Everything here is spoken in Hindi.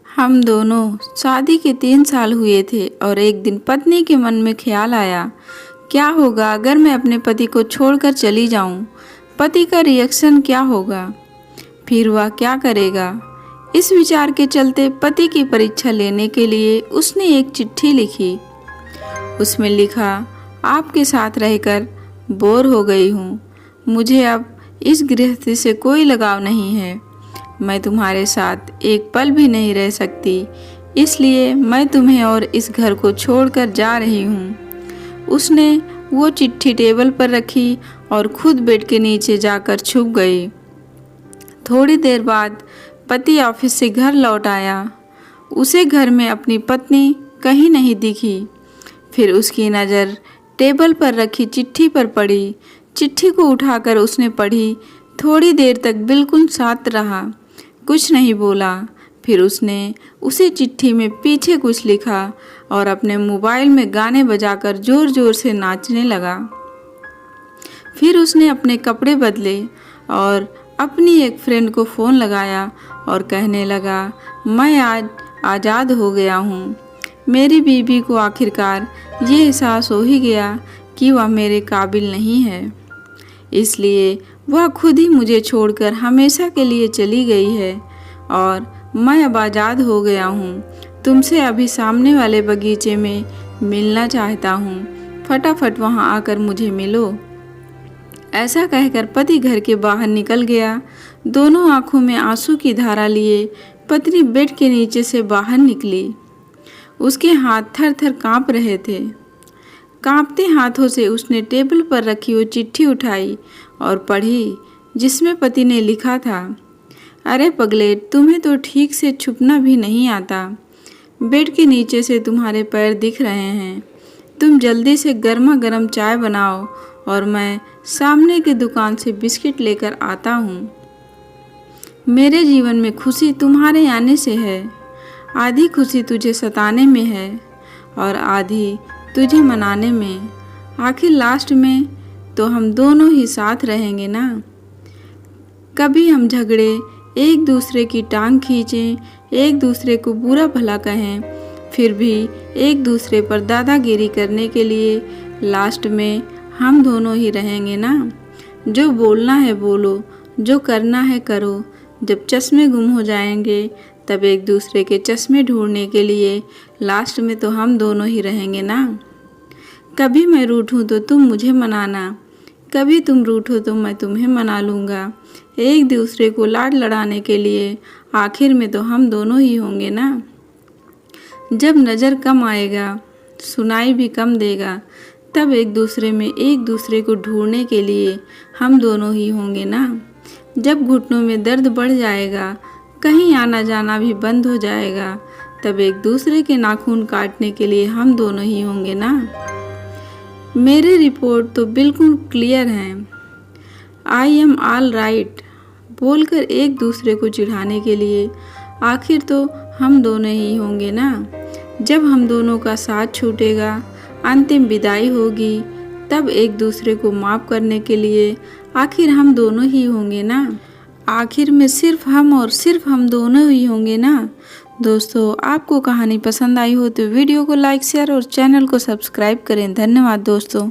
हम दोनों शादी के 3 साल हुए थे और एक दिन पत्नी के मन में ख्याल आया, क्या होगा अगर मैं अपने पति को छोड़कर चली जाऊं? पति का रिएक्शन क्या होगा? फिर वह क्या करेगा? इस विचार के चलते पति की परीक्षा लेने के लिए उसने एक चिट्ठी लिखी। उसमें लिखा, आपके साथ रहकर बोर हो गई हूँ। मुझे अब इस गृहस्थी से कोई लगाव नहीं है। मैं तुम्हारे साथ एक पल भी नहीं रह सकती, इसलिए मैं तुम्हें और इस घर को छोड़कर जा रही हूँ। उसने वो चिट्ठी टेबल पर रखी और खुद बेड के नीचे जाकर छुप गई। थोड़ी देर बाद पति ऑफिस से घर लौट आया। उसे घर में अपनी पत्नी कहीं नहीं दिखी। फिर उसकी नज़र टेबल पर रखी चिट्ठी पर पड़ी। चिट्ठी को उठाकर उसने पढ़ी। थोड़ी देर तक बिल्कुल शांत रहा, कुछ नहीं बोला। फिर उसने उसी चिट्ठी में पीछे कुछ लिखा और अपने मोबाइल में गाने बजाकर ज़ोर ज़ोर से नाचने लगा। फिर उसने अपने कपड़े बदले और अपनी एक फ्रेंड को फ़ोन लगाया और कहने लगा, मैं आज आज़ाद हो गया हूँ। मेरी बीवी को आखिरकार ये एहसास हो ही गया कि वह मेरे काबिल नहीं है, इसलिए वह खुद ही मुझे छोड़कर हमेशा के लिए चली गई है और मैं अब आज़ाद हो गया हूँ। तुमसे अभी सामने वाले बगीचे में मिलना चाहता हूँ। फटाफट वहाँ आकर मुझे मिलो। ऐसा कहकर पति घर के बाहर निकल गया। दोनों आंखों में आंसू की धारा लिए पत्नी बेड के नीचे से बाहर निकली। उसके हाथ थर थर काँप रहे थे। कांपते हाथों से उसने टेबल पर रखी वो चिट्ठी उठाई और पढ़ी, जिसमें पति ने लिखा था, अरे पगलेट, तुम्हें तो ठीक से छुपना भी नहीं आता। बेड के नीचे से तुम्हारे पैर दिख रहे हैं। तुम जल्दी से गर्मा गर्म चाय बनाओ और मैं सामने की दुकान से बिस्किट लेकर आता हूँ। मेरे जीवन में खुशी तुम्हारे आने से है। आधी खुशी तुझे सताने में है और आधी तुझे मनाने में। आखिर लास्ट में तो हम दोनों ही साथ रहेंगे ना। कभी हम झगड़े, एक दूसरे की टांग खींचें, एक दूसरे को बुरा भला कहें, फिर भी एक दूसरे पर दादागिरी करने के लिए लास्ट में हम दोनों ही रहेंगे ना। जो बोलना है बोलो, जो करना है करो। जब चश्मे गुम हो जाएंगे तब एक दूसरे के चश्मे ढूंढने के लिए लास्ट में तो हम दोनों ही रहेंगे ना। कभी मैं रूठूं तो तुम मुझे मनाना, कभी तुम रूठो तो मैं तुम्हें मना लूँगा। एक दूसरे को लाड लड़ाने के लिए आखिर में तो हम दोनों ही होंगे ना। जब नज़र कम आएगा, सुनाई भी कम देगा, तब एक दूसरे में एक दूसरे को ढूंढने के लिए हम दोनों ही होंगे ना। जब घुटनों में दर्द बढ़ जाएगा, कहीं आना जाना भी बंद हो जाएगा, तब एक दूसरे के नाखून काटने के लिए हम दोनों ही होंगे ना। मेरी रिपोर्ट तो बिल्कुल क्लियर है। आई एम ऑल राइट बोलकर एक दूसरे को चिढ़ाने के लिए आखिर तो हम दोनों ही होंगे ना। जब हम दोनों का साथ छूटेगा, अंतिम विदाई होगी, तब एक दूसरे को माफ़ करने के लिए आखिर हम दोनों ही होंगे ना। आखिर में सिर्फ हम और सिर्फ हम दोनों ही होंगे ना। दोस्तों, आपको कहानी पसंद आई हो तो वीडियो को लाइक, शेयर और चैनल को सब्सक्राइब करें। धन्यवाद दोस्तों।